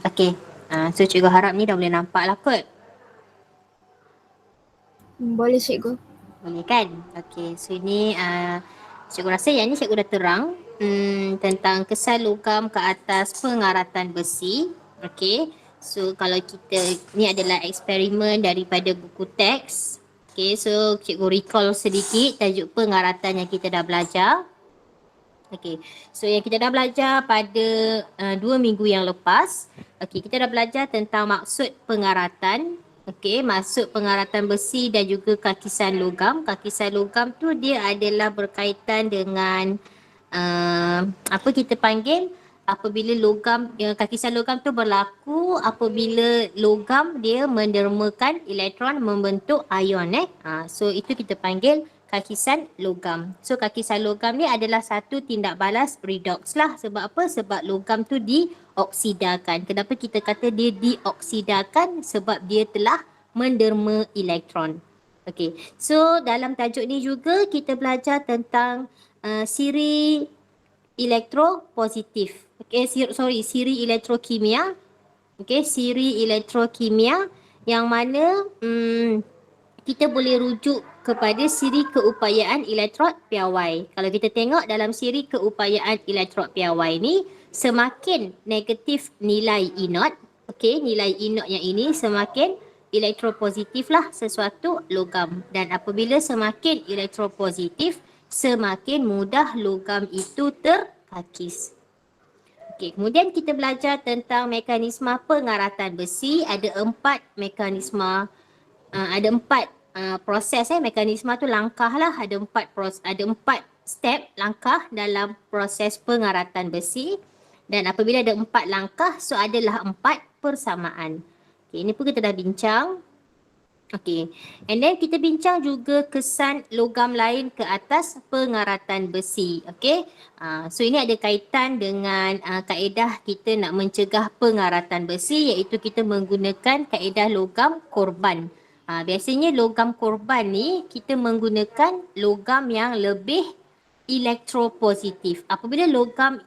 Okey. So cikgu harap ni dah boleh nampak lah kot. Boleh cikgu. Boleh kan? Okey. So ini cikgu rasa yang ni cikgu dah terang tentang kesan logam ke atas pengaratan besi. Okey. So kalau kita, ni adalah eksperimen daripada buku teks. Okey, so cikgu recall sedikit tajuk pengaratan yang kita dah belajar. Okey, so yang kita dah belajar pada 2 minggu yang lepas. Okey, kita dah belajar tentang maksud pengaratan. Okey, maksud pengaratan besi dan juga kakisan logam. Kakisan logam tu dia adalah berkaitan dengan apa kita panggil, apabila logam, kakisan logam tu berlaku apabila logam dia mendermakan elektron membentuk ion. So itu kita panggil kakisan logam. So kakisan logam ni adalah satu tindak balas redox lah. Sebab apa? Sebab logam tu dioksidakan. Kenapa kita kata dia dioksidakan? Sebab dia telah menderma elektron. Okay, so dalam tajuk ni juga kita belajar tentang siri elektropositif. Okay, siri elektrokimia. Okay, siri elektrokimia yang mana kita boleh rujuk kepada siri keupayaan elektrod piawai. Kalau kita tengok dalam siri keupayaan elektrod piawai ni, semakin negatif nilai E0, okey, nilai E0 yang ini semakin elektropositif lah sesuatu logam. Dan apabila semakin elektropositif, semakin mudah logam itu terkakis. Okey, kemudian kita belajar tentang mekanisme pengaratan besi. Ada 4 mekanisme, ada 4 proses, mekanisme tu langkah lah. Ada 4 step langkah dalam proses pengaratan besi. Dan apabila ada 4 langkah, so adalah 4 persamaan. Okay, ini pun kita dah bincang. Okay, and then kita bincang juga kesan logam lain ke atas pengaratan besi. Okay, so ini ada kaitan dengan kaedah kita nak mencegah pengaratan besi, iaitu kita menggunakan kaedah logam korban. Biasanya logam korban ni kita menggunakan logam yang lebih elektropositif. Apabila logam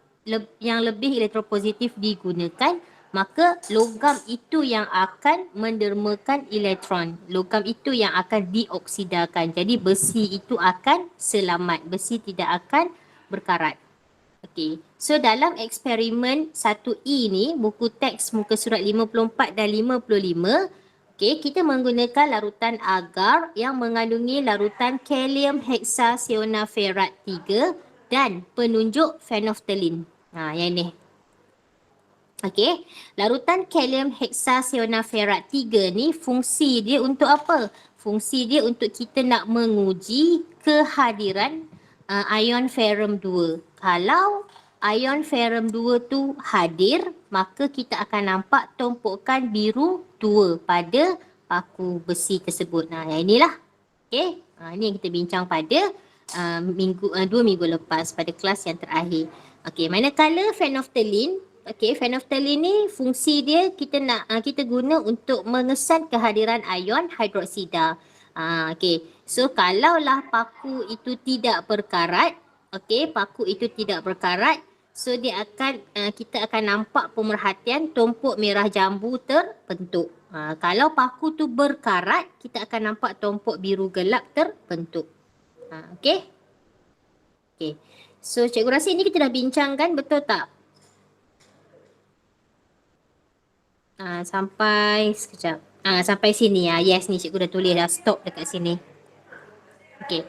yang lebih elektropositif digunakan, maka logam itu yang akan mendermakan elektron. Logam itu yang akan dioksidakan. Jadi besi itu akan selamat. Besi tidak akan berkarat. Okey. So dalam eksperimen 1E ni, buku teks muka surat 54 dan 55, okey, kita menggunakan larutan agar yang mengandungi larutan kalium heksasionaferat 3 dan penunjuk phenolphthalein. Yang ni. Okey, larutan kalium heksasionaferat 3 ni fungsi dia untuk apa? Fungsi dia untuk kita nak menguji kehadiran ion ferrum 2. Kalau ion ferrum 2 tu hadir, maka kita akan nampak tumpukan biru 2 pada paku besi tersebut. Yang inilah. Okey, ini yang kita bincang pada 2 minggu lepas pada kelas yang terakhir. Okey, manakala phenolphthalein, okey, phenolphthalein ni fungsi dia kita guna untuk mengesan kehadiran ion hidroksida. Okey, so kalaulah paku itu tidak berkarat, okey, paku itu tidak berkarat, so dia akan kita akan nampak pemerhatian tumpuk merah jambu terbentuk. Kalau paku tu berkarat, kita akan nampak tumpuk biru gelap terbentuk. Okey. Okey. So cikgu rasa ini kita dah bincangkan, betul tak? Sampai sekejap. Sampai sini ya. Yes, ni cikgu dah tulis dah, stop dekat sini. Okey.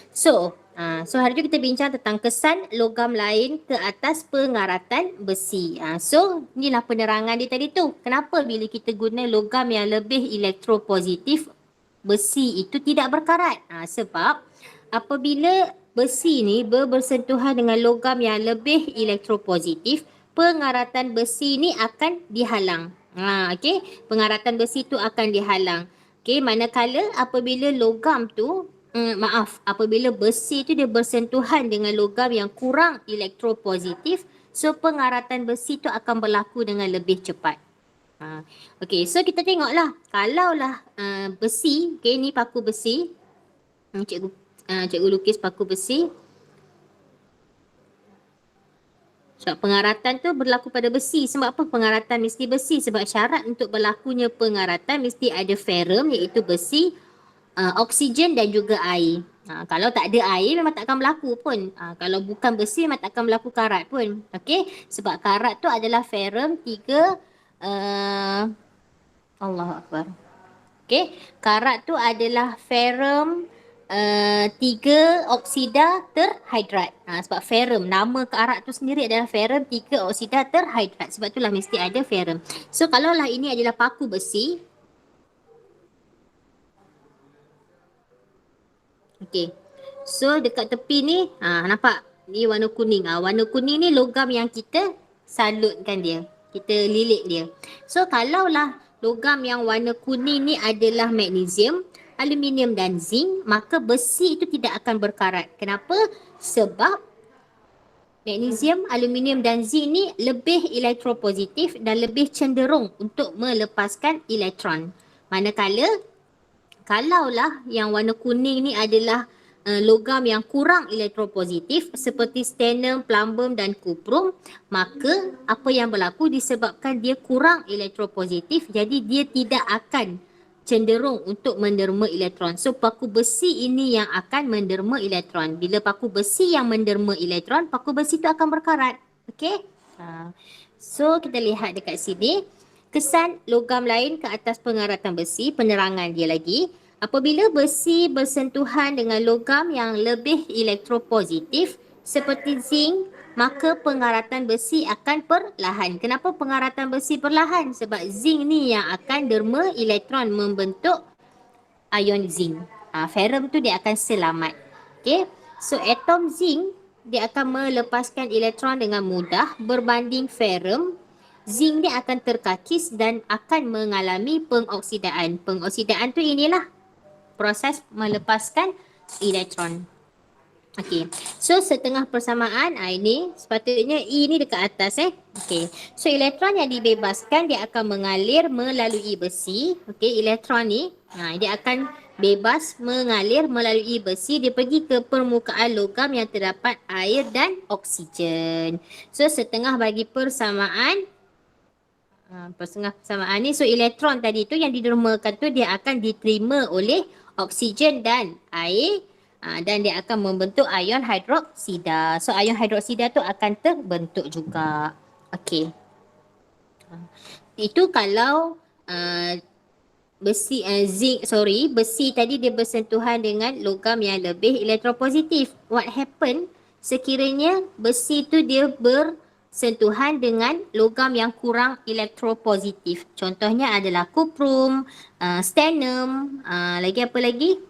So hari tu kita bincang tentang kesan logam lain ke atas pengaratan besi. So inilah penerangan dia tadi tu. Kenapa bila kita guna logam yang lebih elektropositif, besi itu tidak berkarat? Sebab apabila besi ni bersentuhan dengan logam yang lebih elektropositif, pengaratan besi ni akan dihalang. Okey, pengaratan besi tu akan dihalang. Okey, manakala apabila logam tu apabila besi tu dia bersentuhan dengan logam yang kurang elektropositif, so pengaratan besi tu akan berlaku dengan lebih cepat. Okey, so kita tengoklah, kalaulah besi, okey, ni paku besi. Cikgu lukis paku besi. Sebab pengaratan tu berlaku pada besi. Sebab apa pengaratan mesti besi? Sebab syarat untuk berlakunya pengaratan mesti ada ferrum iaitu besi, oksigen dan juga air. Kalau tak ada air memang tak akan berlaku pun. Kalau bukan besi memang tak akan berlaku karat pun. Okey, sebab karat tu adalah ferrum 3 Allahu Akbar. Okey, karat tu adalah ferrum 3 oksida terhidrat. Sebab ferrum, nama karat tu sendiri adalah ferrum 3 oksida terhidrat. Sebab itulah mesti ada ferrum. So kalaulah ini adalah paku besi. Okey. So dekat tepi ni, nampak? Ni warna kuning. Warna kuning ni logam yang kita salutkan dia. Kita lilit dia. So kalaulah logam yang warna kuning ni adalah magnesium, aluminium dan zinc, maka besi itu tidak akan berkarat. Kenapa? Sebab magnesium, aluminium dan zinc ni lebih elektropositif dan lebih cenderung untuk melepaskan elektron. Manakala kalaulah yang warna kuning ni adalah logam yang kurang elektropositif seperti stannum, plumbum dan kuprum, maka apa yang berlaku disebabkan dia kurang elektropositif, jadi dia tidak akan cenderung untuk menderma elektron. So paku besi ini yang akan menderma elektron. Bila paku besi yang menderma elektron, paku besi itu akan berkarat. Okey? So kita lihat dekat sini. Kesan logam lain ke atas pengaratan besi, penerangan dia lagi. Apabila besi bersentuhan dengan logam yang lebih elektropositif seperti zinc, maka pengaratan besi akan perlahan. Kenapa pengaratan besi perlahan? Sebab zinc ni yang akan derma elektron membentuk ion zinc. Ferrum tu dia akan selamat. Okay. So atom zinc dia akan melepaskan elektron dengan mudah berbanding ferrum. Zinc dia akan terkakis dan akan mengalami pengoksidaan. Pengoksidaan tu inilah proses melepaskan elektron. Okey. So setengah persamaan ini sepatutnya E ni dekat atas Okey. So elektron yang dibebaskan dia akan mengalir melalui besi. Okey, elektron ni dia akan bebas mengalir melalui besi, dia pergi ke permukaan logam yang terdapat air dan oksigen. So setengah bagi persamaan persamaan ni, so elektron tadi tu yang didermakan tu dia akan diterima oleh oksigen dan air dan dia akan membentuk ion hidroksida. So ion hidroksida tu akan terbentuk juga. Okey. Itu kalau besi tadi dia bersentuhan dengan logam yang lebih elektropositif. What happen sekiranya besi tu dia bersentuhan dengan logam yang kurang elektropositif? Contohnya adalah kuprum, stannum, lagi apa lagi?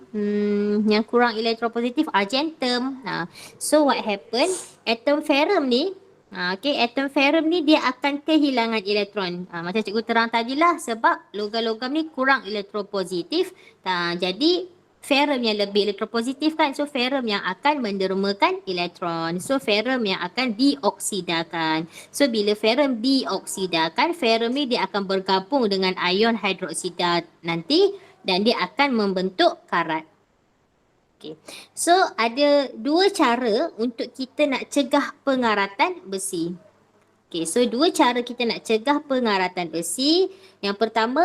Yang kurang elektropositif, argentum. So what happen? Atom ferrum ni, atom ferrum ni dia akan kehilangan elektron. Macam cikgu terang tadilah, sebab logam-logam ni kurang elektropositif. Jadi ferrum yang lebih elektropositif kan. So ferrum yang akan mendermakan elektron. So ferrum yang akan dioksidakan. So bila ferrum dioksidakan, ferrum ni dia akan bergabung dengan ion hidroksida nanti dan dia akan membentuk karat. Okay. So ada dua cara untuk kita nak cegah pengaratan besi. Okay, so dua cara kita nak cegah pengaratan besi. Yang pertama,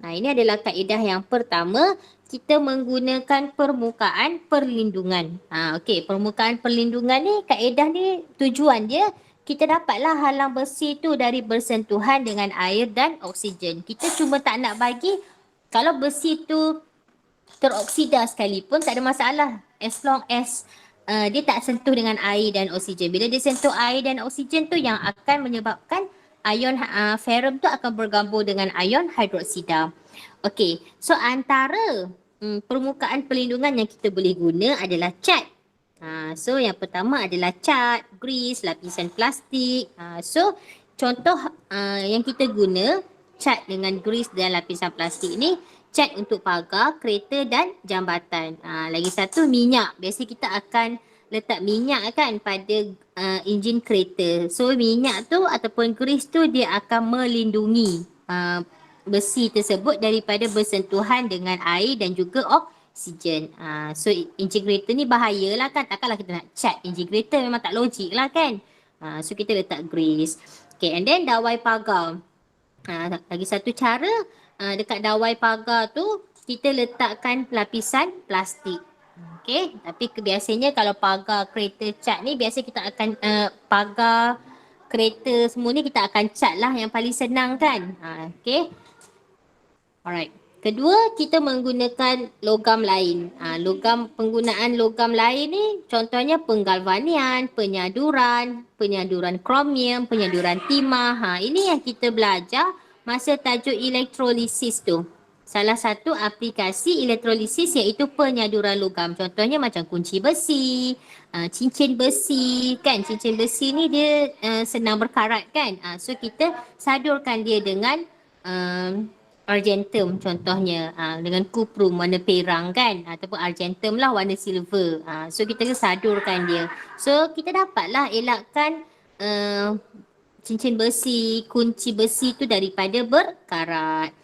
ini adalah kaedah yang pertama, kita menggunakan permukaan perlindungan. Okey, permukaan perlindungan ni, kaedah ni tujuan dia kita dapatlah halang besi tu dari bersentuhan dengan air dan oksigen. Kita cuma tak nak bagi kalau besi tu teroksida sekalipun tak ada masalah as long as dia tak sentuh dengan air dan oksigen. Bila dia sentuh air dan oksigen tu yang akan menyebabkan ion ferrum tu akan bergabung dengan ion hidroksida. Okey, so antara permukaan perlindungan yang kita boleh guna adalah cat. So yang pertama adalah cat, grease, lapisan plastik. So contoh yang kita guna cat dengan grease dan lapisan plastik ni, cat untuk pagar, kereta dan jambatan. Lagi satu minyak. Biasa kita akan letak minyak kan pada enjin kereta. So minyak tu ataupun grease tu dia akan melindungi besi tersebut daripada bersentuhan dengan air dan juga oksigen. So enjin kereta ni bahayalah kan. Takkanlah kita nak cat enjin kereta, memang tak logik lah kan. So kita letak grease. Okay, and then dawai pagar. Lagi satu cara, dekat dawai pagar tu kita letakkan lapisan plastik. Okay, tapi biasanya kalau pagar kereta cat ni biasa kita akan pagar kereta semua ni kita akan cat lah yang paling senang kan. Okay, alright. Kedua, kita menggunakan logam lain. Penggunaan logam lain ni contohnya penggalvanian, penyaduran kromium, penyaduran timah. Ini yang kita belajar masa tajuk elektrolisis tu. Salah satu aplikasi elektrolisis iaitu penyaduran logam. Contohnya macam kunci besi, cincin besi kan. Cincin besi ni dia senang berkarat kan. So kita sadurkan dia dengan argentum contohnya dengan kuprum warna perang kan ataupun argentum lah warna silver. So kita sadurkan dia. So kita dapatlah elakkan cincin besi, kunci besi tu daripada berkarat.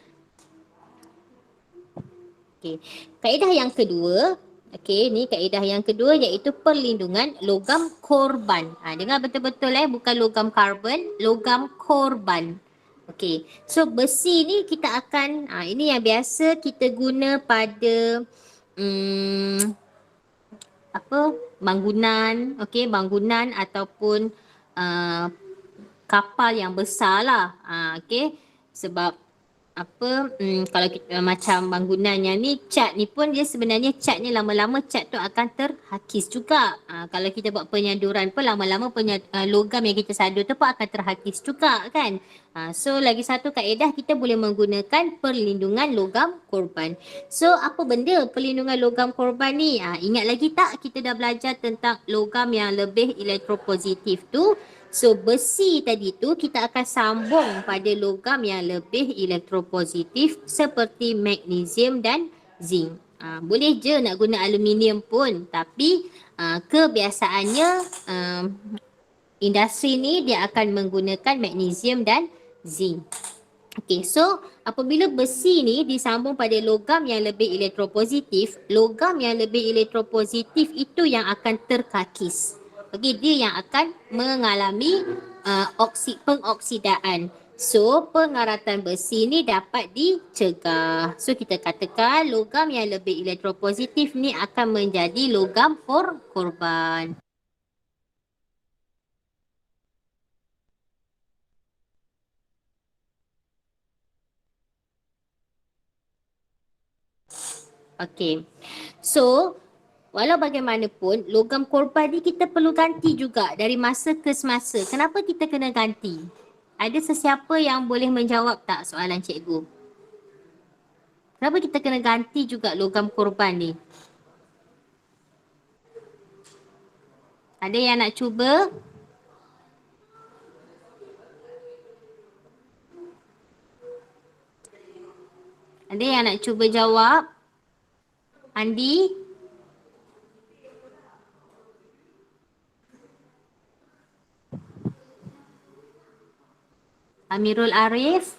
Okey. Kaedah yang kedua, ni kaedah yang kedua iaitu perlindungan logam korban. Dengar betul-betul bukan logam karbon, logam korban. Okey. So besi ni kita akan ini yang biasa kita guna pada bangunan, bangunan ataupun kapal yang besar lah. Sebab kalau kita macam bangunannya ni, cat ni pun dia sebenarnya cat ni lama-lama cat tu akan terhakis juga. Kalau kita buat penyaduran pun lama-lama logam yang kita sadur tu pun akan terhakis juga kan. So lagi satu kaedah kita boleh menggunakan perlindungan logam korban. So apa benda perlindungan logam korban ni? Ingat lagi tak kita dah belajar tentang logam yang lebih elektropositif tu? So besi tadi tu kita akan sambung pada logam yang lebih elektropositif seperti magnesium dan zinc. Boleh je nak guna aluminium pun, tapi kebiasaannya industri ni dia akan menggunakan magnesium dan zinc. Okay, so apabila besi ni disambung pada logam yang lebih elektropositif, logam yang lebih elektropositif itu yang akan terkakis. Dia yang akan mengalami pengoksidaan. So, pengaratan besi ni dapat dicegah. So, kita katakan logam yang lebih elektropositif ni akan menjadi logam korban. Okay. So, walau bagaimanapun, logam korban ni kita perlu ganti juga dari masa ke semasa. Kenapa kita kena ganti? Ada sesiapa yang boleh menjawab tak soalan cikgu? Kenapa kita kena ganti juga logam korban ni? Ada yang nak cuba? Ada yang nak cuba jawab? Andi? Amirul Arif?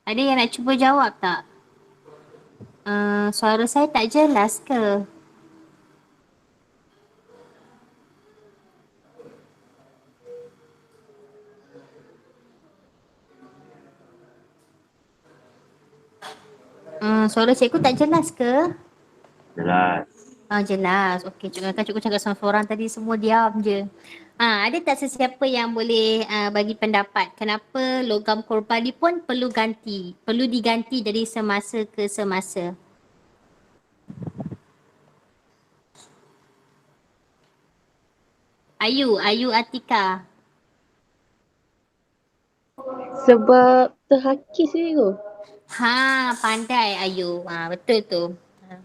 Ada yang nak cuba jawab tak? Suara saya tak jelas ke? Suara cikgu tak jelas ke? Jelas. Jelas. Okey, cikgu cakap sama orang tadi semua diam je. Ada tak sesiapa yang boleh bagi pendapat kenapa logam korban ni pun perlu diganti dari semasa ke semasa? Ayu Atika. Sebab terhakis je. Pandai Ayu. Betul tu.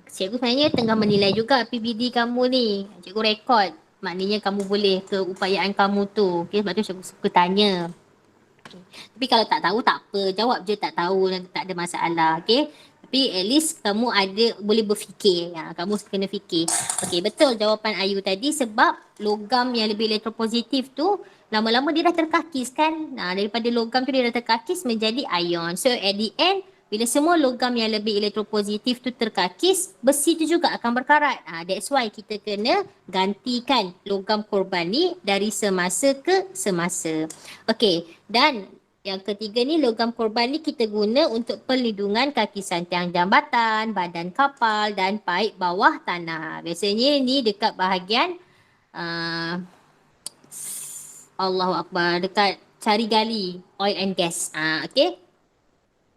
Cikgu sebenarnya tengah menilai juga PBD kamu ni. Cikgu rekod. Maknanya kamu boleh keupayaan kamu tu. Okay, sebab tu cikgu suka tanya. Okay. Tapi kalau tak tahu tak apa. Jawab je tak tahu. Tak ada masalah. Okay. Tapi at least kamu boleh berfikir. Kamu kena fikir. Okay, betul jawapan Ayu tadi. Sebab logam yang lebih elektropositif tu lama-lama dia dah terkakis kan. Daripada logam tu dia dah terkakis menjadi ion. So at the end, Bila semua logam yang lebih elektropositif tu terkakis, besi tu juga akan berkarat. That's why kita kena gantikan logam korban ni dari semasa ke semasa. Okey, dan yang ketiga ni, logam korban ni kita guna untuk perlindungan kaki santiang jambatan, badan kapal dan paip bawah tanah. Biasanya ni dekat bahagian Allahu Akbar, dekat cari gali oil and gas. Okey.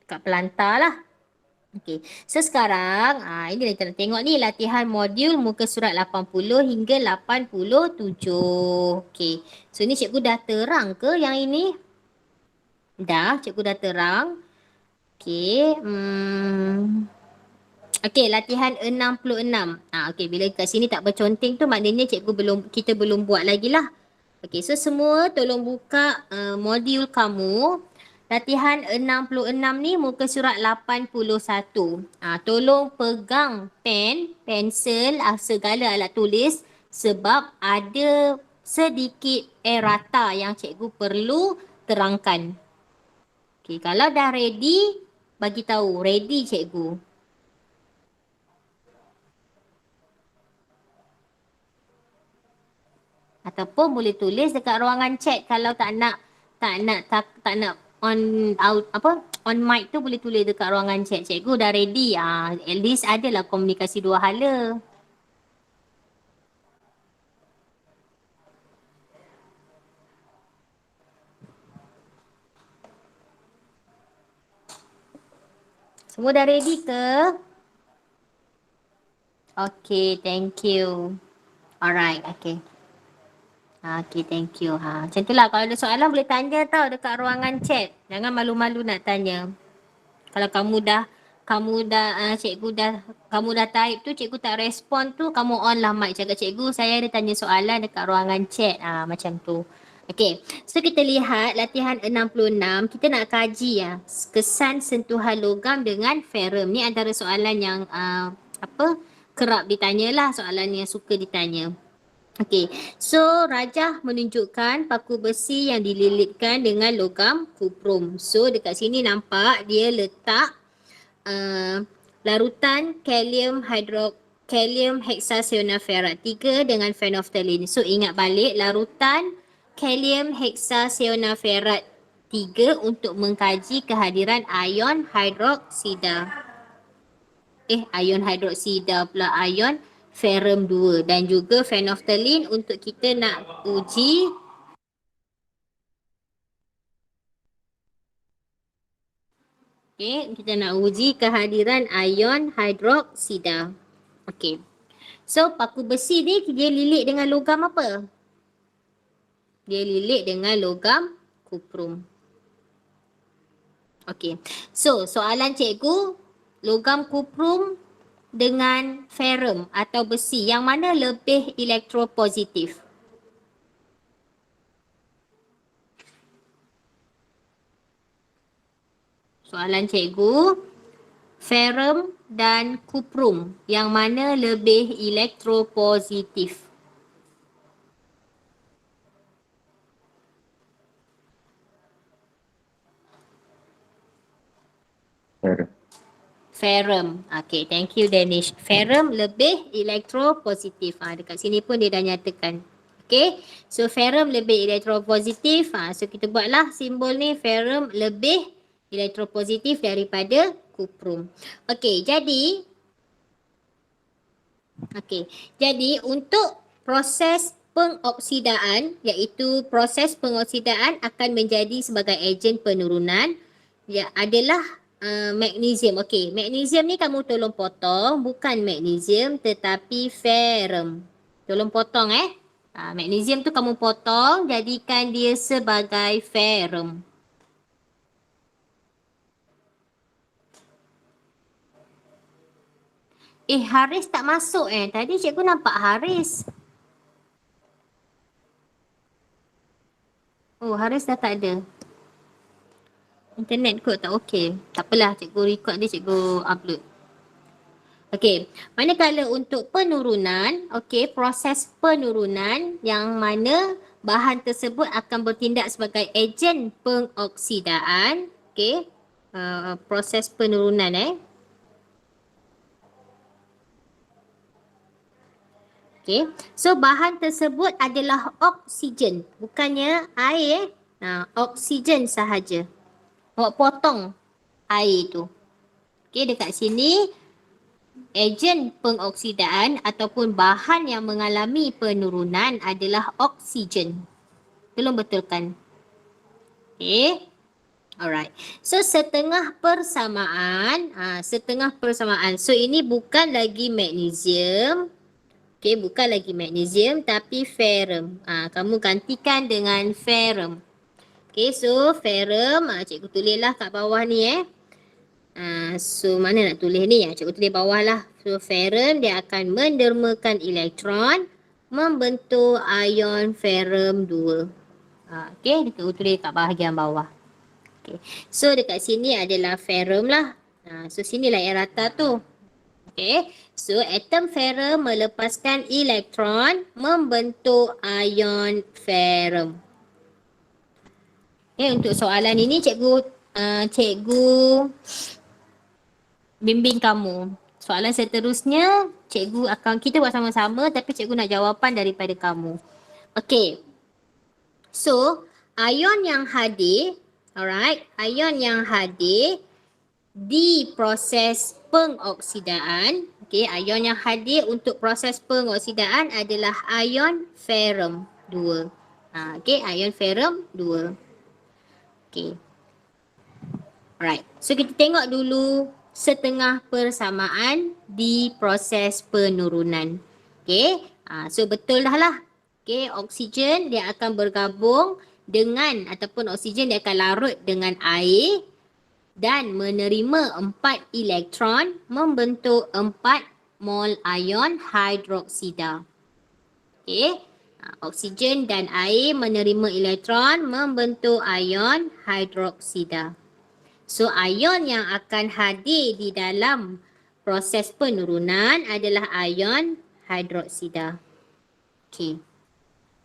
Dekat pelantar lah. Okey. So sekarang ini kita nak tengok ni latihan modul muka surat 80 hingga 87. Okey. So ni cikgu dah terang ke yang ini? Dah, cikgu dah terang. Okey. Okey, latihan 66. Okey, bila kat sini tak berconteng tu maknanya kita belum buat lagi lah. Okey, so semua tolong buka modul kamu. Latihan 66 ni muka surat 81. Tolong pegang pen, pensel, segala alat tulis sebab ada sedikit errata yang cikgu perlu terangkan. Okey, kalau dah ready, bagi tahu ready cikgu. Ataupun boleh tulis dekat ruangan chat kalau tak nak on mic tu boleh tulis dekat ruangan chat. Cikgu dah ready. At least adalah komunikasi dua hala. Semua dah ready ke? Okay, thank you. Alright, okay. Okay, thank you. Macam itulah, kalau ada soalan boleh tanya tau dekat ruangan chat. Jangan malu-malu nak tanya. Kalau kamu dah type tu, cikgu tak respon tu, kamu on lah mic cakap cikgu, saya ada tanya soalan dekat ruangan chat. Macam tu. Okay, so kita lihat latihan 66, kita nak kaji kesan sentuhan logam dengan ferrum. Ni antara soalan yang kerap ditanya lah, soalan yang suka ditanya. Okay, so rajah menunjukkan paku besi yang dililitkan dengan logam kuprum. So dekat sini nampak dia letak larutan kalium hexacyanurate 3 dengan phenolphthalein. So ingat balik larutan kalium hexacyanurate 3 untuk mengkaji kehadiran ion hidroksida. Ion hidroksida pula, ion ferrum 2 dan juga phenolphthalein untuk kita nak uji kita nak uji kehadiran ion hidroksida. So paku besi ni dia lilit dengan logam apa? Dia lilit dengan logam kuprum. So soalan cikgu, logam kuprum dengan ferrum atau besi, yang mana lebih elektropositif? Soalan cikgu, ferrum dan kuprum, yang mana lebih elektropositif? Ferrum. Okay, thank you Danish. Ferrum lebih elektropositif. Dekat sini pun dia dah nyatakan. Okay, so ferrum lebih elektropositif. So kita buatlah simbol ni, ferrum lebih elektropositif daripada kuprum. Jadi untuk proses pengoksidaan, iaitu proses pengoksidaan akan menjadi sebagai ejen penurunan, adalah magnesium. Magnesium ni kamu tolong potong, bukan magnesium tetapi ferrum. Tolong potong magnesium tu kamu potong, jadikan dia sebagai ferrum. Haris tak masuk tadi cikgu nampak Haris. Haris dah tak ada. Internet kot tak okey. Tak apalah, cikgu record dia, cikgu upload. Manakala untuk penurunan, proses penurunan yang mana bahan tersebut akan bertindak sebagai ejen pengoksidaan, proses penurunan Okay. So bahan tersebut adalah oksigen, bukannya air. Oksigen sahaja. Awak potong air tu. Okay, dekat sini ejen pengoksidaan ataupun bahan yang mengalami penurunan adalah oksigen. Tolong betulkan. Okay. Alright. So setengah persamaan. Setengah persamaan. So ini bukan lagi magnesium. Okay, bukan lagi magnesium tapi ferrum. Kamu gantikan dengan ferrum. Okay, so ferrum, cikgu tulislah kat bawah ni So mana nak tulis ni? Cikgu tulis bawah lah. So ferrum dia akan mendermakan elektron membentuk ion ferrum 2. Okay, cikgu tulis kat bahagian bawah. Okay. So dekat sini adalah ferrum lah. So sinilah yang rata tu. Okay. So atom ferrum melepaskan elektron membentuk ion ferrum. Okay, untuk soalan ini cikgu bimbing kamu. Soalan seterusnya kita buat sama-sama tapi cikgu nak jawapan daripada kamu. Okay. So ion yang hadir, alright, ion yang hadir di proses pengoksidaan. Okay, ion yang hadir untuk proses pengoksidaan adalah ion ferrum 2. Okay, ion ferrum 2. Okay. Alright, so kita tengok dulu setengah persamaan di proses penurunan. Okay, so betul dah lah. Okay, oksigen dia akan bergabung dengan ataupun oksigen dia akan larut dengan air dan menerima 4 elektron membentuk 4 mol ion hidroksida. Okay. Oksigen dan air menerima elektron membentuk ion hidroksida. So ion yang akan hadir di dalam proses penurunan adalah ion hidroksida. Okay.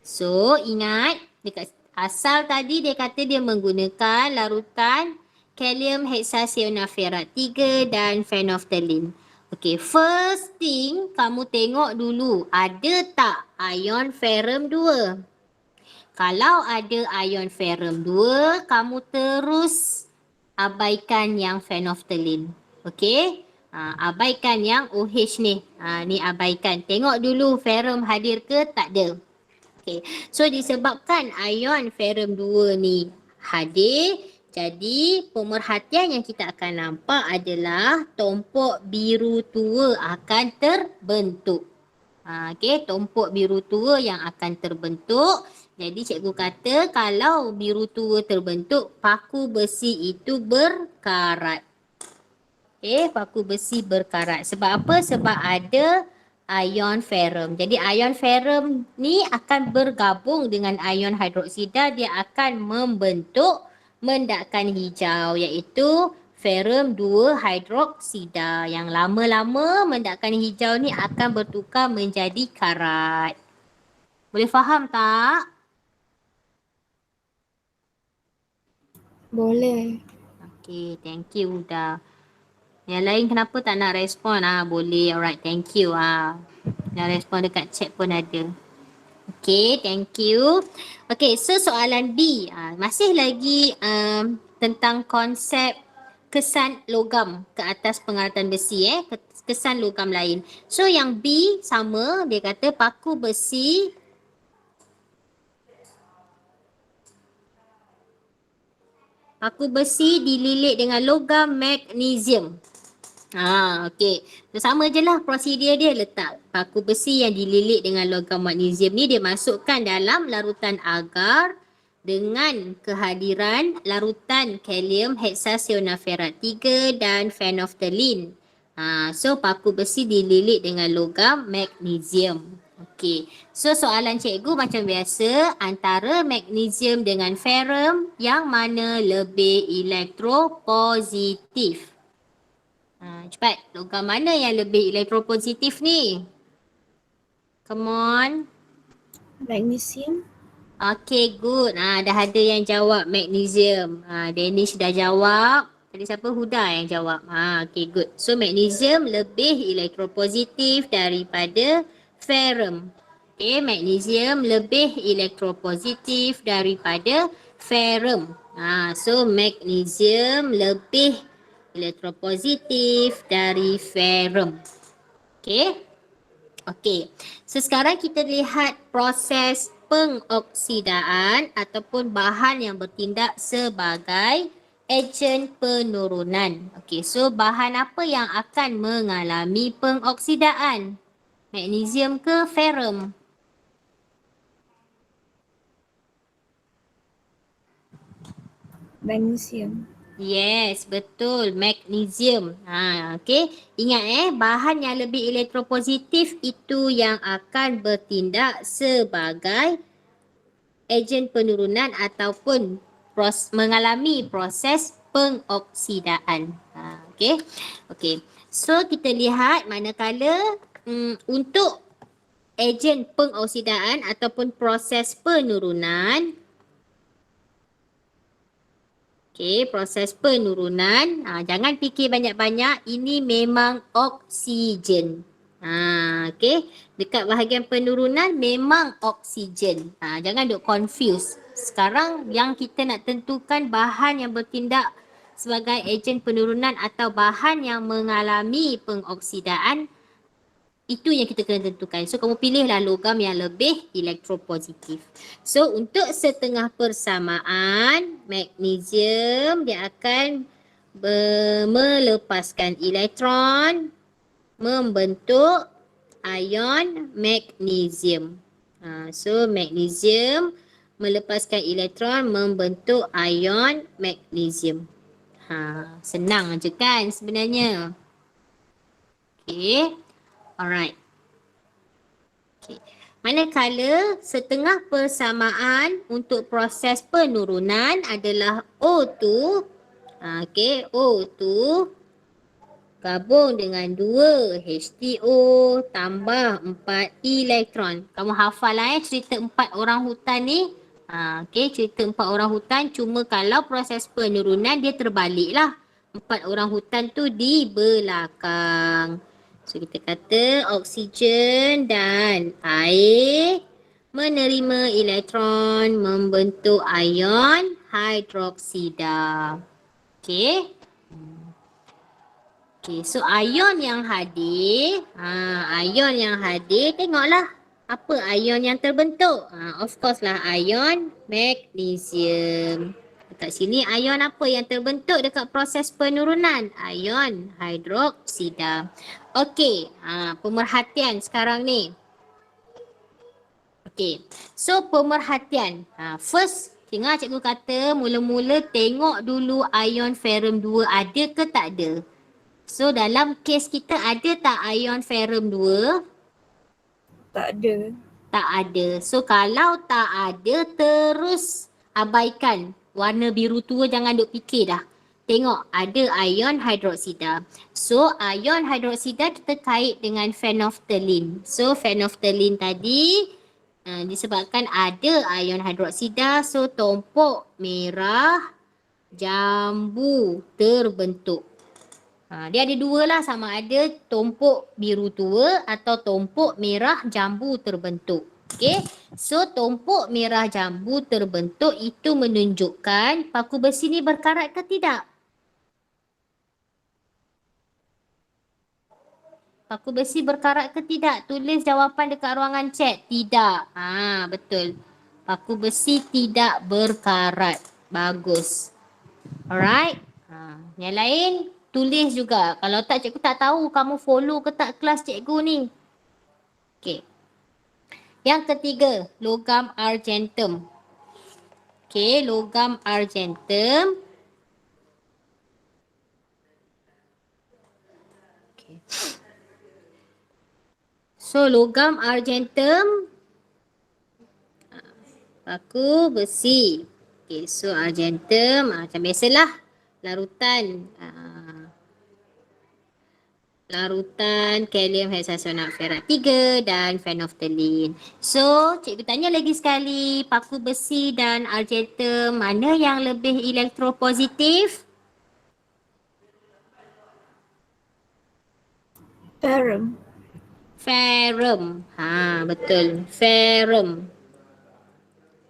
So ingat dekat asal tadi dia kata dia menggunakan larutan kalium hexacyanuriferat 3 dan phenolphthalein. Okay, first thing kamu tengok dulu ada tak ion ferrum 2. Kalau ada ion ferrum 2, kamu terus abaikan yang phenolphthalein. Okay, abaikan yang OH ni. Ni abaikan. Tengok dulu ferrum hadir ke tak ada. Okay, so disebabkan ion ferrum 2 ni hadir, jadi pemerhatian yang kita akan nampak adalah tompok biru tua akan terbentuk. Okay, tompok biru tua yang akan terbentuk. Jadi cikgu kata kalau biru tua terbentuk, paku besi itu berkarat. Okay, paku besi berkarat. Sebab apa? Sebab ada ion ferrum. Jadi ion ferrum ni akan bergabung dengan ion hidroksida, dia akan membentuk mendakan hijau iaitu ferrum 2 hidroksida. Yang lama-lama mendakan hijau ni akan bertukar menjadi karat. Boleh faham tak? Boleh. Okay, thank you dah. Yang lain kenapa tak nak respon? Boleh, alright, thank you. Yang respon dekat chat pun ada. Okay, thank you. Okay, so soalan B. Masih lagi tentang konsep kesan logam ke atas pengaratan besi. Kesan logam lain. So yang B sama, dia kata paku besi dililit dengan logam magnesium. Okey. So, sama je lah prosedur dia, letak paku besi yang dililit dengan logam magnesium ni dia masukkan dalam larutan agar dengan kehadiran larutan kalium hexacyanuriferat 3 dan phenolphthalein. So paku besi dililit dengan logam magnesium. Okey. So soalan cikgu macam biasa, antara magnesium dengan ferrum yang mana lebih elektropositif? Cepat, logam mana yang lebih elektropositif ni? Come on. Magnesium. Okay, good. Dah ada yang jawab magnesium. Danish dah jawab. Tadi siapa? Huda yang jawab. Okay, good. So magnesium lebih elektropositif daripada ferrum. Okay, magnesium lebih elektropositif daripada ferrum. So magnesium lebih elektropositif dari ferrum. Okay. Okay. So sekarang kita lihat proses pengoksidaan ataupun bahan yang bertindak sebagai ejen penurunan. Okey, so bahan apa yang akan mengalami pengoksidaan? Magnesium ke ferrum? Magnesium. Yes, betul. Magnesium. Okey. Ingat bahan yang lebih elektropositif itu yang akan bertindak sebagai ejen penurunan ataupun mengalami proses pengoksidaan. Okey. Okey. So kita lihat manakala untuk ejen pengoksidaan ataupun proses penurunan. Okey, proses penurunan. Jangan fikir banyak-banyak. Ini memang oksigen. Okey, dekat bahagian penurunan memang oksigen. Jangan duk confuse. Sekarang yang kita nak tentukan bahan yang bertindak sebagai ejen penurunan atau bahan yang mengalami pengoksidaan, itu yang kita kena tentukan. So kamu pilihlah logam yang lebih elektropositif. So untuk setengah persamaan, magnesium dia akan melepaskan elektron membentuk ion magnesium. So magnesium melepaskan elektron membentuk ion magnesium. Senang je kan sebenarnya. Okay. Alright. Okay. Manakala setengah persamaan untuk proses penurunan adalah O2. Okay, O2 gabung dengan 2 H2O tambah 4 elektron. Kamu hafal lah cerita 4 orang hutan ni. Okay, cerita 4 orang hutan, cuma kalau proses penurunan dia terbalik lah. 4 orang hutan tu di belakang. So kita kata oksigen dan air menerima elektron membentuk ion hidroksida. Okay. Okay, so ion yang hadir, ion yang hadir, tengoklah apa ion yang terbentuk. Of course lah ion magnesium. Dekat sini ion apa yang terbentuk dekat proses penurunan? Ion hidroksida. Okey, pemerhatian sekarang ni. Okey, so pemerhatian. First, dengar cikgu kata mula-mula tengok dulu ion ferrum 2 ada ke tak ada. So dalam kes kita ada tak ion ferrum 2? Tak ada. Tak ada. So kalau tak ada terus abaikan. Warna biru tua jangan duk fikir dah. Tengok ada ion hidroksida. So ion hidroksida kita kait dengan phenolphthalein. So phenolphthalein tadi disebabkan ada ion hidroksida, so tompok merah jambu terbentuk. Dia ada dua lah, sama ada tompok biru tua atau tompok merah jambu terbentuk. Okay, so tompok merah jambu terbentuk itu menunjukkan paku besi ni berkarat ke tidak? Paku besi berkarat ke tidak? Tulis jawapan dekat ruangan chat. Tidak. Betul. Paku besi tidak berkarat. Bagus. Alright. Yang lain tulis juga. Kalau tak cikgu tak tahu kamu follow ke tak kelas cikgu ni. Okay. Yang ketiga, logam argentum. Okay, logam argentum. Okay. So, logam argentum, paku besi. Okay, so argentum macam biasalah larutan larutan kalium hexasonat ferat 3 dan phenolphthalein. So, cikgu tanya lagi sekali, paku besi dan argentum mana yang lebih elektropositif? Ferrum. Ferrum. Ha, betul. Ferrum.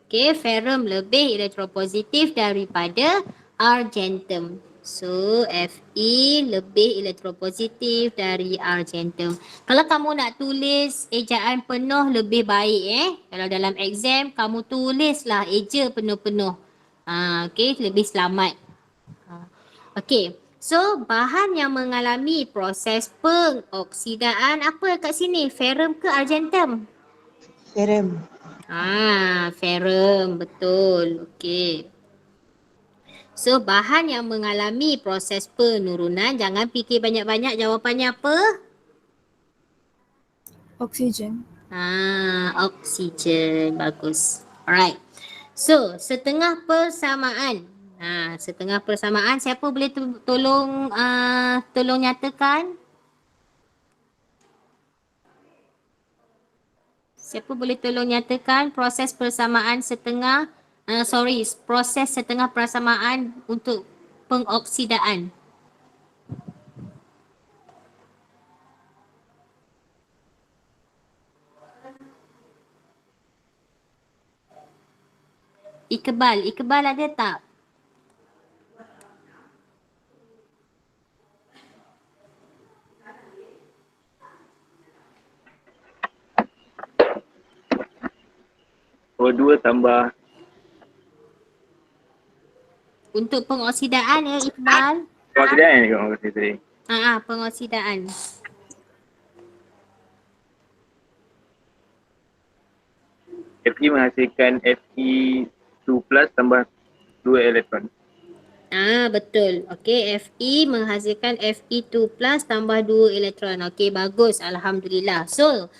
Okey, ferrum lebih elektropositif daripada argentum. So, Fe lebih elektropositif dari argentum. Kalau kamu nak tulis ejaan penuh lebih baik Kalau dalam exam kamu tulislah eja penuh-penuh. Okey, lebih selamat. Okey. So, bahan yang mengalami proses pengoksidaan apa kat sini? Ferrum ke argentum? Ferrum. Ferrum, betul. Okey. So, bahan yang mengalami proses penurunan, jangan fikir banyak-banyak jawapannya apa? Oksigen. Oksigen. Bagus. Alright. So, setengah persamaan. Setengah persamaan, siapa boleh tolong nyatakan? Siapa boleh tolong nyatakan proses persamaan setengah, proses setengah persamaan untuk pengoksidaan? Iqbal ada tak? O2 tambah Untuk pengoksidaan Iqbal? pengoksidaan ni orang kata tadi. Pengoksidaan. Fe menghasilkan Fe2 plus tambah 2 elektron. Betul. Okey, Fe menghasilkan Fe2 plus tambah 2 elektron. Okey, bagus. Alhamdulillah. So,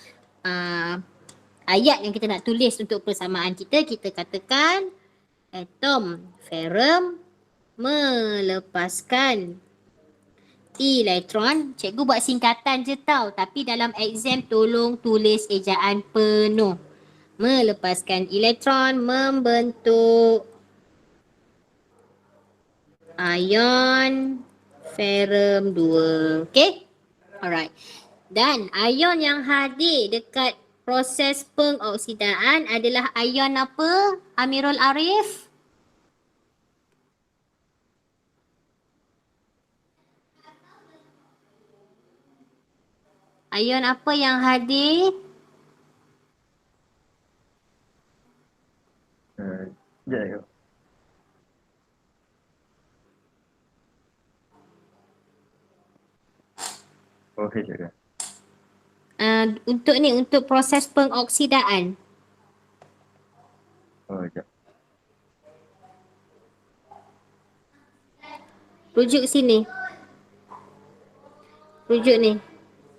ayat yang kita nak tulis untuk persamaan kita katakan atom ferrum melepaskan elektron. Cikgu buat singkatan je tau, tapi dalam exam tolong tulis ejaan penuh. Melepaskan elektron membentuk ion ferrum 2. Okay? Alright. Dan ion yang hadir dekat proses pengoksidaan adalah ion apa, Amirul Arif? Ion apa yang hadir? Sekejap. OH ke? Untuk proses pengoksidaan. Sekejap. Rujuk sini. Rujuk ni.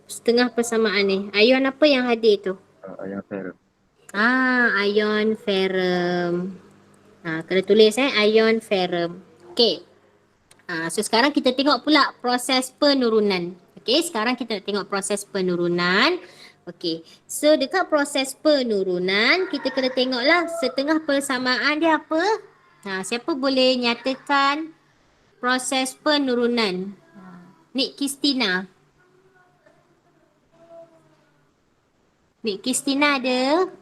Setengah persamaan ni. Ion apa yang hadir tu? Ion ferrum. Ion ferrum. Kena tulis ion ferrum. Okey. So sekarang kita tengok pula proses penurunan. Okey, sekarang kita nak tengok proses penurunan. Okey. So dekat proses penurunan, kita kena tengoklah setengah persamaan dia apa? Siapa boleh nyatakan proses penurunan? Nik Kristina. Nik Kristina ada?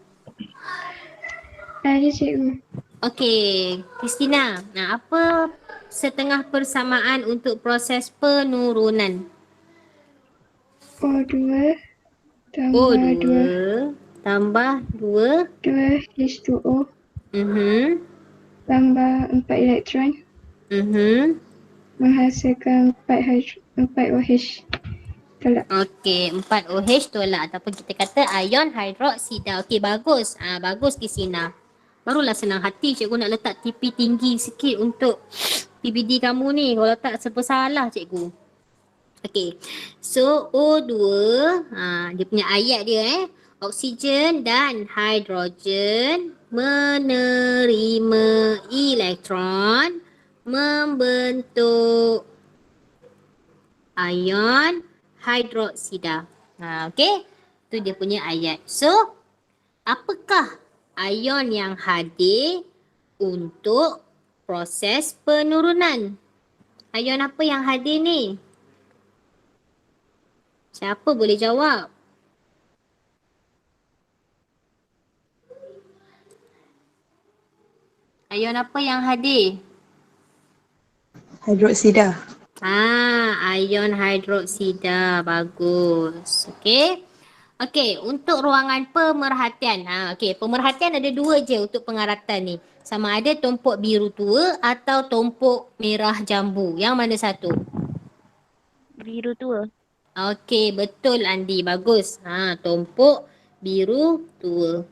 Ada cikgu. Okey, Kristina. Apa setengah persamaan untuk proses penurunan? O2 tambah O2 2 tambah 2 H2O tambah 4 elektron menghasilkan 4 OH. Tolak. Okey, 4 OH tolak ataupun kita kata ion hidroksida. Okey, bagus. Bagus Kristina. Barulah senang hati cikgu nak letak TP tinggi sikit untuk PBD kamu ni. Kalau tak serba salah cikgu. Okey. So O2 dia punya ayat dia oksigen dan hidrogen menerima elektron membentuk ion hidroksida. Okey. Itu dia punya ayat. So apakah ion yang hadir untuk proses penurunan? Ion apa yang hadir ni? Siapa boleh jawab? Ion apa yang hadir? Hidroksida. Ion hidroksida. Bagus. Okey. Okey, untuk ruangan pemerhatian. Okey, pemerhatian ada dua je untuk pengaratan ni. Sama ada tumpuk biru tua atau tumpuk merah jambu. Yang mana satu? Biru tua. Okey, betul Andi. Bagus. Tumpuk biru tua.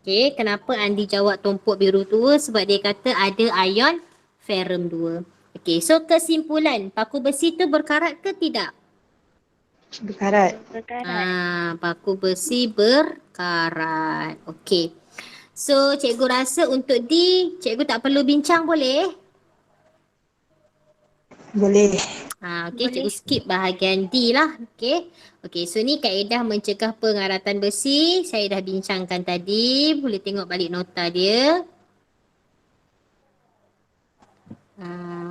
Okey, kenapa Andi jawab tumpuk biru tua? Sebab dia kata ada ion ferrum 2. Okey, so kesimpulan, paku besi tu berkarat ke tidak? Berkarat. Berkarat. Paku besi berkarat. Okey. So, cikgu rasa untuk D, cikgu tak perlu bincang boleh? Boleh. Okey, Boleh. cikgu skip bahagian D lah. Okey. Okey, so ni kaedah mencegah pengaratan besi. Saya dah bincangkan tadi. Boleh tengok balik nota dia.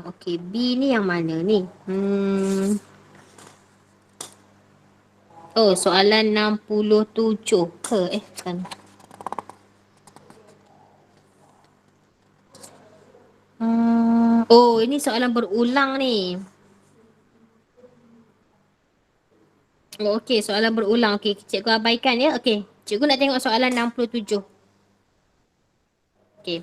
Okey, B ni yang mana ni? Oh, soalan 67 ke? Bukan. Oh, ini soalan berulang ni. Oh, okey, soalan berulang. Okey, cikgu abaikan ya. Okey, cikgu nak tengok soalan 67. Okey.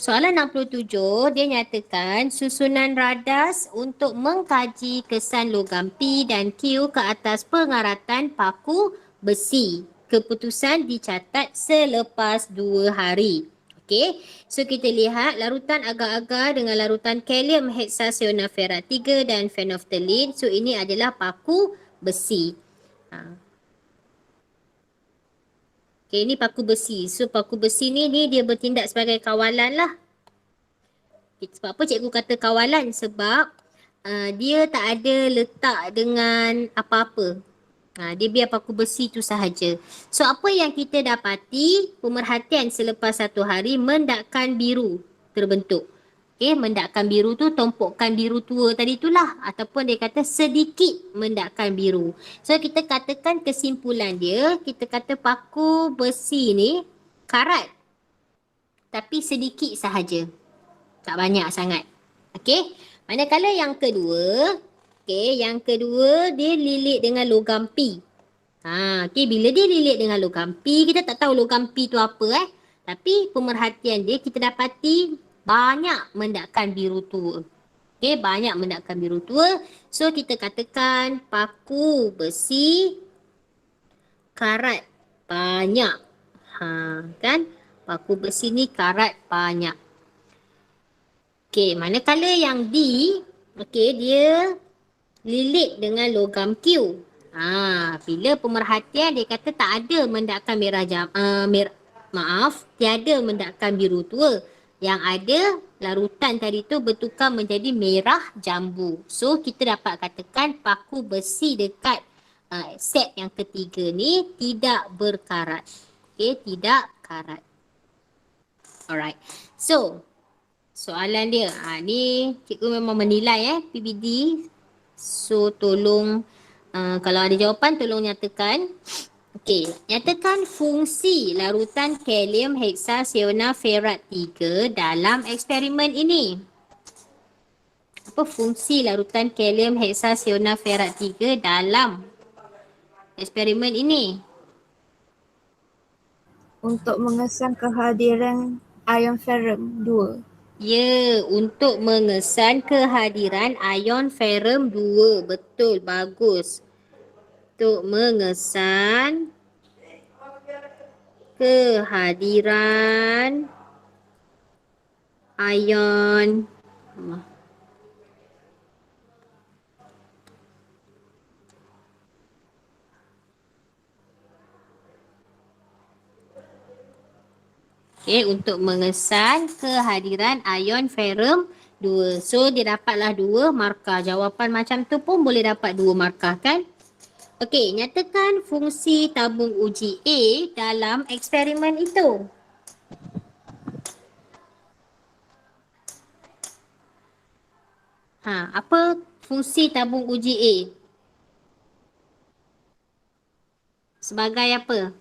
Soalan 67, dia nyatakan susunan radas untuk mengkaji kesan logam P dan Q ke atas pengaratan paku besi. Keputusan dicatat selepas 2 hari. Okey, so kita lihat larutan agar-agar dengan larutan kalium hexasionaferat 3 dan phenolphthalein. So ini adalah paku besi. Okay, ini paku besi. So paku besi ni dia bertindak sebagai kawalan lah. Sebab apa cikgu kata kawalan? Sebab dia tak ada letak dengan apa-apa. Dia biar paku besi tu sahaja. So apa yang kita dapati, pemerhatian selepas 1 hari mendakkan biru terbentuk. Okay, mendakkan biru tu tumpukan biru tua tadi itulah. Ataupun dia kata sedikit mendakkan biru. So kita katakan kesimpulan dia, kita kata paku besi ni karat. Tapi sedikit sahaja. Tak banyak sangat. Okay, manakala yang kedua, yang kedua dia lilit dengan logam P. Okay, bila dia lilit dengan logam P, kita tak tahu logam P tu apa Tapi pemerhatian dia kita dapati banyak mendakkan biru tua. Okay, banyak mendakkan biru tua. So kita katakan paku besi karat banyak. Kan? Paku besi ni karat banyak. Okay, manakala yang D, dia lilit dengan logam Q. Bila pemerhatian dia kata tak ada mendakkan tiada mendakkan biru tua. Yang ada larutan tadi tu bertukar menjadi merah jambu. So kita dapat katakan paku besi dekat set yang ketiga ni tidak berkarat. Okay, tidak karat. Alright. So soalan dia, ni cikgu memang menilai PBD. So tolong kalau ada jawapan tolong nyatakan. Okey, nyatakan fungsi larutan kalium hexasionaferat 3 dalam eksperimen ini. Apa fungsi larutan kalium hexasionaferat 3 dalam eksperimen ini? Untuk mengesan kehadiran ion ferrum 2. Ya, untuk mengesan kehadiran ion ferrum 2. Betul, bagus. Untuk mengesan kehadiran ion untuk mengesan kehadiran ion ferrum 2. So dia dapatlah 2 markah. Jawapan macam tu pun boleh dapat 2 markah kan? Okey, nyatakan fungsi tabung uji A dalam eksperimen itu. Apa fungsi tabung uji A? Sebagai apa?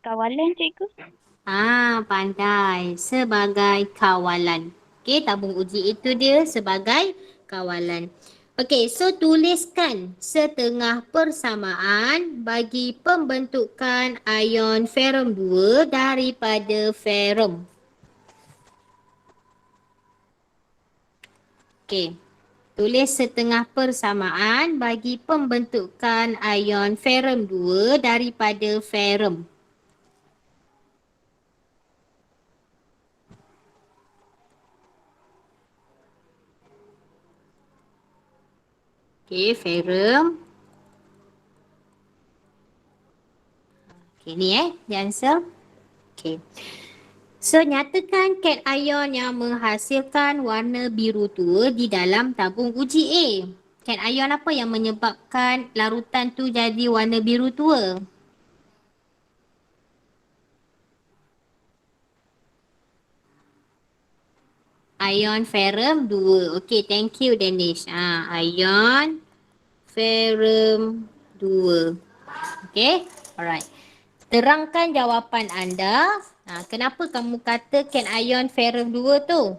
Kawalan cikgu. Pandai. Sebagai kawalan. Okey, tabung uji itu dia sebagai kawalan. Okey, so tuliskan setengah persamaan bagi pembentukan ion ferum 2 daripada ferum. Okey, tulis setengah persamaan bagi pembentukan ion ferum 2 daripada ferum. Okey, ferum. Okey, ni the answer. Okey. So, nyatakan cation yang menghasilkan warna biru tua di dalam tabung uji A. Cation apa yang menyebabkan larutan tu jadi warna biru tua? Ion ferum 2. Okey, thank you Danish. Ion ferum 2. Okey, alright. Terangkan jawapan anda. Kenapa kamu kata cation ferum 2 tu?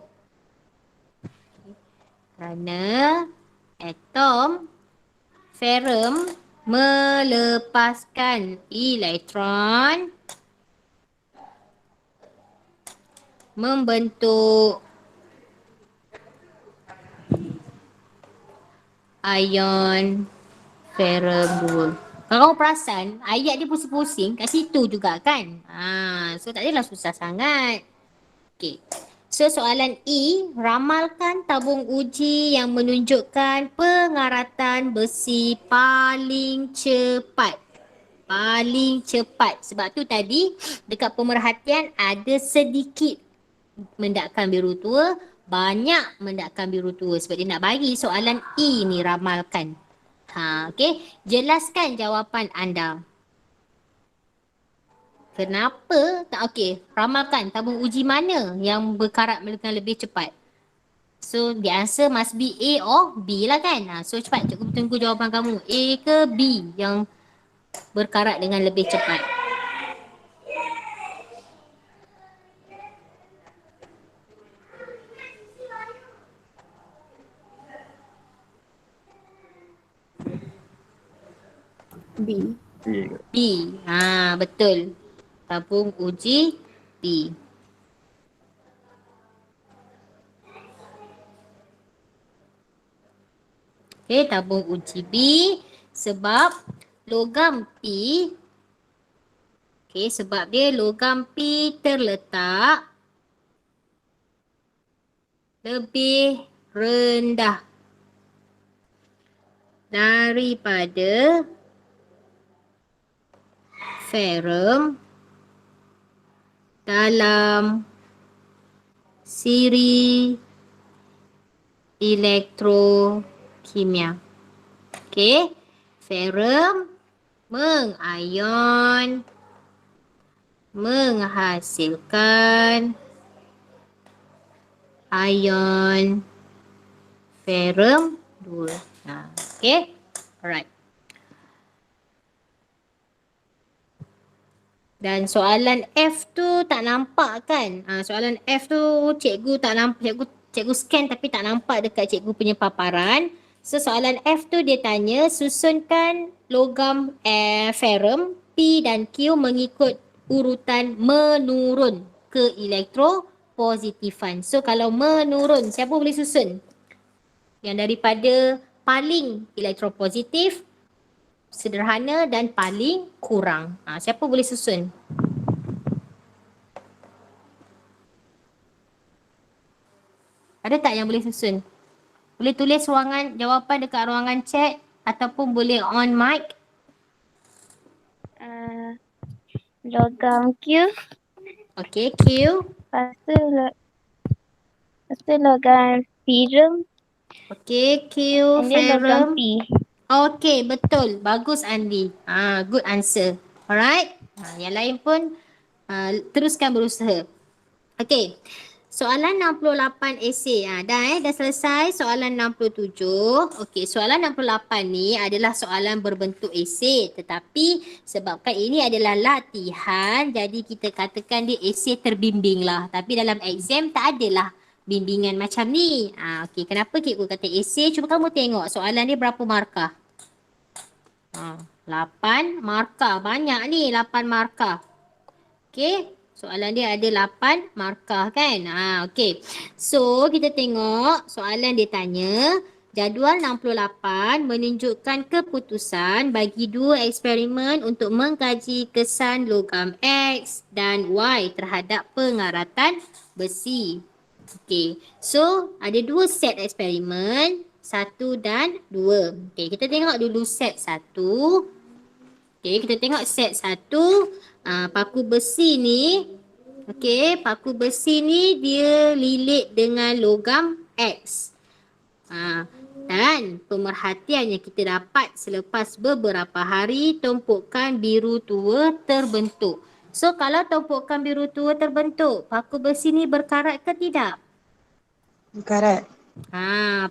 Kerana atom ferum melepaskan elektron membentuk ion ferum 2. Kalau kamu perasan, ayat dia pusing-pusing kat situ juga kan? So tak adalah susah sangat. Okey. So soalan E, ramalkan tabung uji yang menunjukkan pengaratan besi paling cepat. Paling cepat. Sebab tu tadi dekat pemerhatian ada sedikit mendakkan biru tua, banyak mendakkan biru tua. Sebab dia nak bagi soalan E ni ramalkan. Okey. Jelaskan jawapan anda. Kenapa tak okey? Ramalkan tabung uji mana yang berkarat dengan lebih cepat? So, the answer must be A or B lah kan? So, cepat cikgu tunggu jawapan kamu. A ke B yang berkarat dengan lebih cepat? B. B. Betul. Tabung uji B. Okey, tabung uji B sebab logam P. Okey, sebab dia logam P terletak lebih rendah daripada ferum dalam siri elektrokimia. Okey, ferum mengion menghasilkan ion ferum 2. Okey, alright. Dan soalan F tu tak nampak kan? Soalan F tu cikgu tak nampak, cikgu scan tapi tak nampak dekat cikgu punya paparan. So soalan F tu dia tanya susunkan logam ferum P dan Q mengikut urutan menurun ke elektropositifan. So kalau menurun, siapa boleh susun? Yang daripada paling elektropositif, sederhana dan paling kurang. Siapa boleh susun? Ada tak yang boleh susun? Boleh tulis ruangan jawapan dekat ruangan chat ataupun boleh on mic. Logam Q. Okey, Q. Lepas tu logam ferum. Okey, Q, And then logam ferum. P. Okey, betul. Bagus Andi. Good answer. Alright. Yang lain pun teruskan berusaha. Okey. Soalan 68 esei. Dah selesai soalan 67. Okey, soalan 68 ni adalah soalan berbentuk esei, tetapi sebabkan ini adalah latihan, jadi kita katakan dia esei terbimbing lah. Tapi dalam exam tak adalah bimbingan macam ni. Okey, kenapa cikgu kata esei? Cuba kamu tengok soalan dia berapa markah? 8 markah. Banyak ni 8 markah. Okey. Soalan dia ada 8 markah kan? Okey. So, kita tengok soalan dia tanya, jadual 68 menunjukkan keputusan bagi dua eksperimen untuk mengkaji kesan logam X dan Y terhadap pengaratan besi. Okey. So, ada dua set eksperimen, 1 dan 2. Okey, kita tengok dulu set 1. Okey, kita tengok set 1. Paku besi ni, okey, paku besi ni dia lilit dengan logam X. Dan pemerhatian yang kita dapat selepas beberapa hari, tumpukan biru tua terbentuk. So, kalau tumpukan biru tua terbentuk, paku besi ni berkarat ke tidak? Berkarat.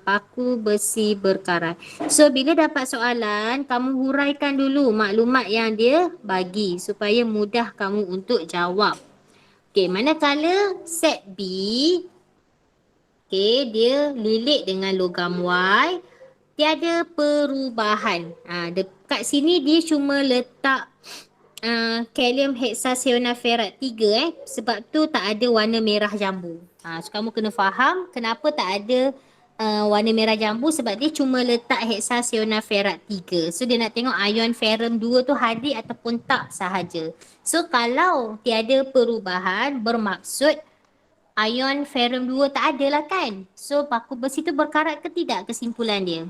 Paku besi berkarat. So, bila dapat soalan, kamu huraikan dulu maklumat yang dia bagi supaya mudah kamu untuk jawab. Okey, manakala set B, okey, dia lilit dengan logam Y, tiada perubahan. Dekat sini dia cuma letak kalium hexacyanuriferat 3 sebab tu tak ada warna merah jambu. So kamu kena faham kenapa tak ada warna merah jambu, sebab dia cuma letak hexacyanuriferat 3. So dia nak tengok ion ferrum 2 tu hadir ataupun tak sahaja. So kalau tiada perubahan bermaksud ion ferrum 2 tak ada lah kan. So paku besi tu berkarat ke tidak, kesimpulan dia?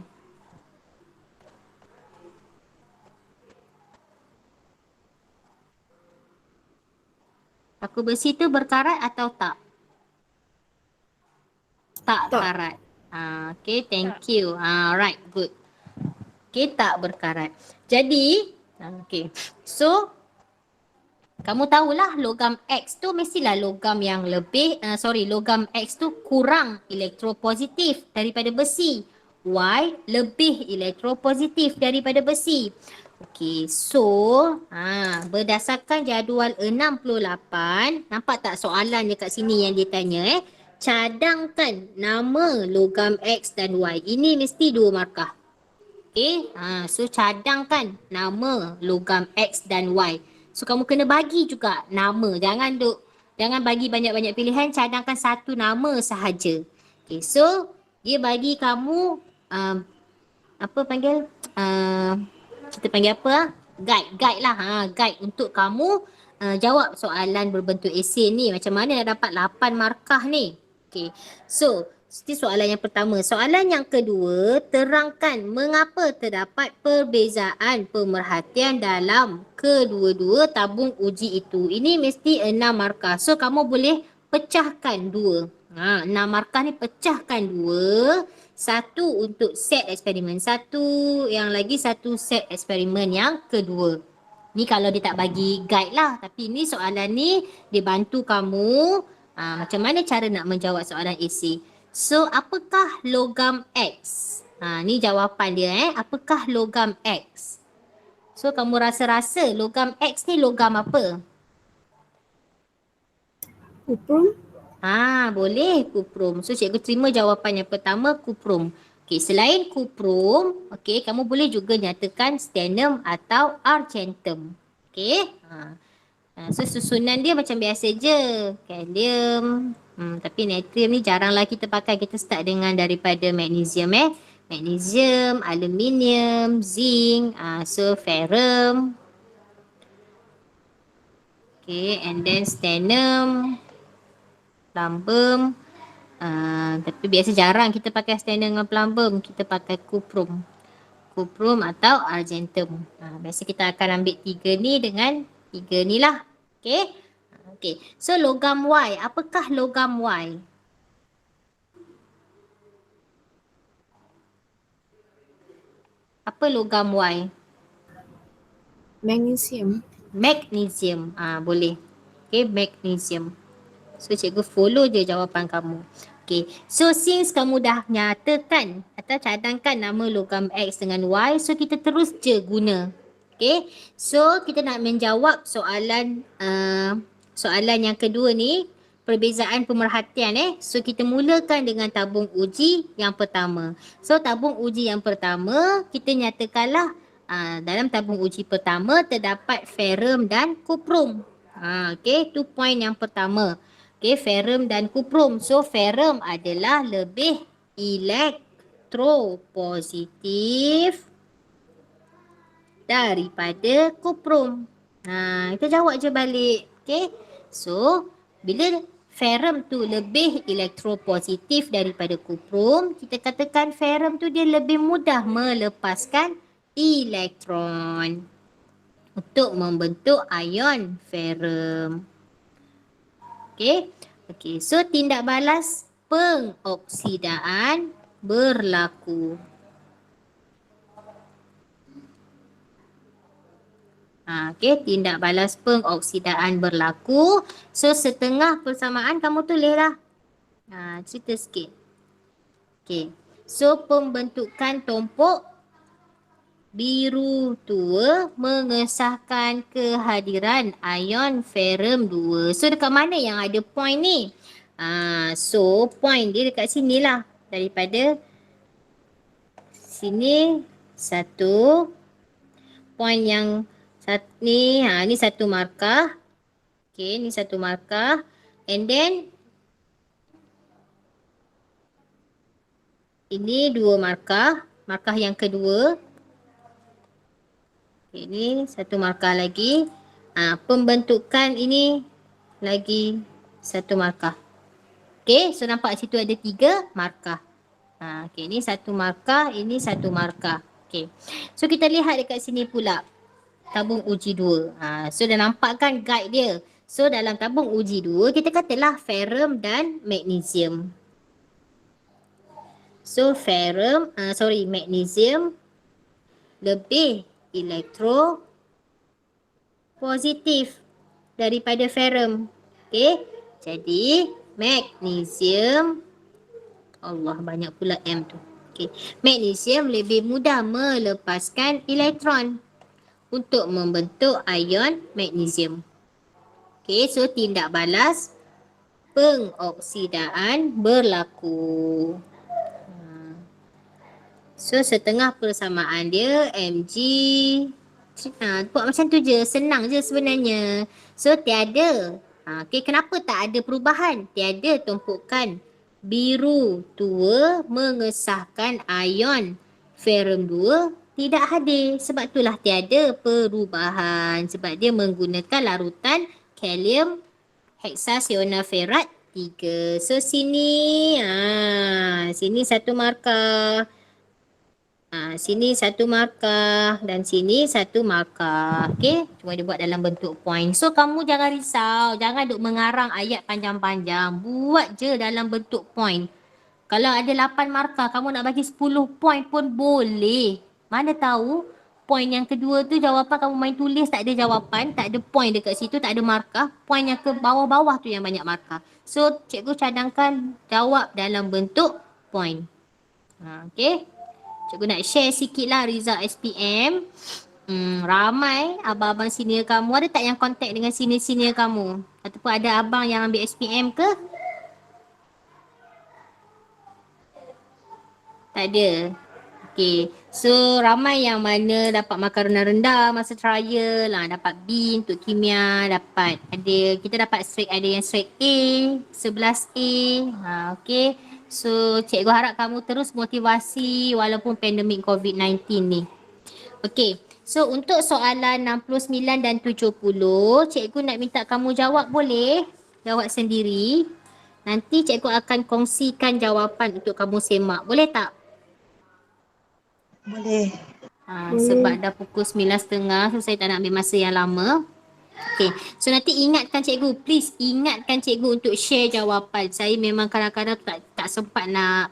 Paku besi tu berkarat atau tak? Tak karat. Okay, thank you. Right, good. Okay, tak berkarat. Jadi, okay. So, kamu tahulah logam X tu mestilah logam yang lebih, logam X tu kurang elektropositif daripada besi. Y lebih elektropositif daripada besi. Okey, so berdasarkan jadual 68, nampak tak soalan dekat sini yang dia tanya cadangkan nama logam X dan Y. Ini mesti 2 markah. Okey, so cadangkan nama logam X dan Y. So kamu kena bagi juga nama. Jangan bagi banyak-banyak pilihan, cadangkan satu nama sahaja. Okey, so dia bagi kamu kita panggil apa? Guide lah. Guide untuk kamu jawab soalan berbentuk esei ni. Macam mana nak dapat 8 markah ni? Okay. So, itu soalan yang pertama. Soalan yang kedua, terangkan mengapa terdapat perbezaan pemerhatian dalam kedua-dua tabung uji itu. Ini mesti 6 markah. So, kamu boleh pecahkan 2. 6 markah ni pecahkan 2. 1 untuk set eksperimen 1, yang lagi 1 set eksperimen yang kedua. Ni kalau dia tak bagi guide lah. Tapi ni soalan ni dia bantu kamu macam mana cara nak menjawab soalan esei. So, apakah logam X? Ni jawapan dia Apakah logam X? So, kamu rasa-rasa logam X ni logam apa? Kuprum. Boleh kuprum. So, cikgu terima jawapan yang pertama, kuprum. Okey, selain kuprum, okey, kamu boleh juga nyatakan stannum atau argentum. Okey. So, susunan dia macam biasa je. Kalium. Tapi natrium ni jaranglah kita pakai. Kita start dengan daripada magnesium Magnesium, aluminium, zinc, so ferrum. Okay, and then stannum, plumbum. Tapi biasa jarang kita pakai stannum dengan plumbum. Kita pakai kuprum. Kuprum atau argentum. Biasa kita akan ambil 3 ni dengan 3 ni lah. Okay. Okay. So logam Y. Apakah logam Y? Apa logam Y? Magnesium. Magnesium. Boleh. Okay, magnesium. So cikgu follow je jawapan kamu. Okay, so since kamu dah nyatakan atau cadangkan nama logam X dengan Y, so kita terus je guna. Okay, so kita nak menjawab soalan soalan yang kedua ni, perbezaan pemerhatian So kita mulakan dengan tabung uji yang pertama. So tabung uji yang pertama, kita nyatakanlah dalam tabung uji pertama terdapat ferrum dan kuprum. Okay, tu point yang pertama. Okay, ferrum dan kuprum. So ferrum adalah lebih elektropositif daripada kuprum. Kita jawab je balik. Okay, so bila ferrum tu lebih elektropositif daripada kuprum, kita katakan ferrum tu dia lebih mudah melepaskan elektron untuk membentuk ion ferrum. Okay, so tindak balas pengoksidaan berlaku. Okay, tindak balas pengoksidaan berlaku. So setengah persamaan kamu tulislah. Cerita sikit. Okay, so pembentukan tumpuk biru tua mengesahkan kehadiran ion ferrum 2. So dekat mana yang ada point ni? So point dia dekat sini lah. Daripada sini satu. Point yang ni, ni satu markah. Okay, ni satu markah. And then ini dua markah. Markah yang kedua. Okay, ini satu markah lagi. Pembentukan ini lagi satu markah. Okay, so nampak situ ada 3 markah. Okay, ini satu markah, ini satu markah. Okay, so kita lihat dekat sini pula tabung uji 2. So dah nampak kan guide dia. So dalam tabung uji 2 kita katalah ferrum dan magnesium. So ferrum, magnesium lebih elektropositif daripada ferrum. Okay, jadi magnesium, Allah banyak pula M tu. Okay, magnesium lebih mudah melepaskan elektron untuk membentuk ion magnesium. Okay, so tindak balas pengoksidaan berlaku. So setengah persamaan dia Mg. Buat macam tu je, senang je sebenarnya. So tiada. Okay, kenapa tak ada perubahan? Tiada tumpukan biru tua mengesahkan ion ferrum 2 tidak hadir. Sebab itulah tiada perubahan. Sebab dia menggunakan larutan kalium heksasionaferat 3. So sini, sini satu markah. Sini satu markah dan sini satu markah. Okay, cuma dia buat dalam bentuk point. So kamu jangan risau, jangan duk mengarang ayat panjang-panjang. Buat je dalam bentuk point. Kalau ada 8 markah, kamu nak bagi 10 point pun boleh. Mana tahu point yang kedua tu jawapan kamu main tulis tak ada jawapan, tak ada point dekat situ, tak ada markah. Point yang ke bawah-bawah tu yang banyak markah. So cikgu cadangkan jawab dalam bentuk point. Okay. Cikgu nak share sikit lah result SPM. Ramai abang-abang senior kamu. Ada tak yang contact dengan senior-senior kamu? Ataupun ada abang yang ambil SPM ke? Tak ada. Okay. So ramai yang mana dapat makanan rendah masa trial lah. Dapat B untuk kimia. Dapat ada, kita dapat straight, ada yang straight A, 11A. Okay. So cikgu harap kamu terus motivasi walaupun pandemik COVID-19 ni. Okay, so untuk soalan 69 dan 70, cikgu nak minta kamu jawab boleh? Jawab sendiri. Nanti cikgu akan kongsikan jawapan untuk kamu semak. Boleh tak? Boleh. Sebab dah pukul 9.30, so saya tak nak ambil masa yang lama. Okay, so nanti ingatkan cikgu, please ingatkan cikgu untuk share jawapan. Saya memang kadang-kadang tak sempat nak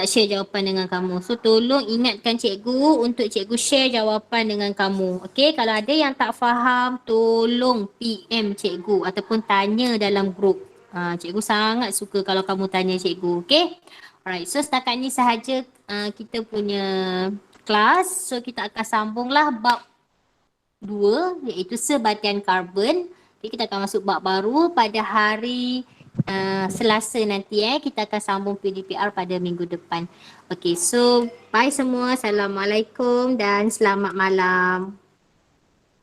share jawapan dengan kamu. So tolong ingatkan cikgu untuk cikgu share jawapan dengan kamu. Okay, kalau ada yang tak faham, tolong PM cikgu ataupun tanya dalam grup. Cikgu sangat suka kalau kamu tanya cikgu. Okay? Alright, so setakat ni sahaja kita punya kelas. So kita akan sambunglah bab 2 iaitu sebatian karbon. Okay, kita akan masuk bab baru pada hari Selasa nanti. Kita akan sambung PDPR pada minggu depan. Okay, so bye semua. Assalamualaikum dan selamat malam.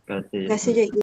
Terima kasih. Terima kasih, Cikgu.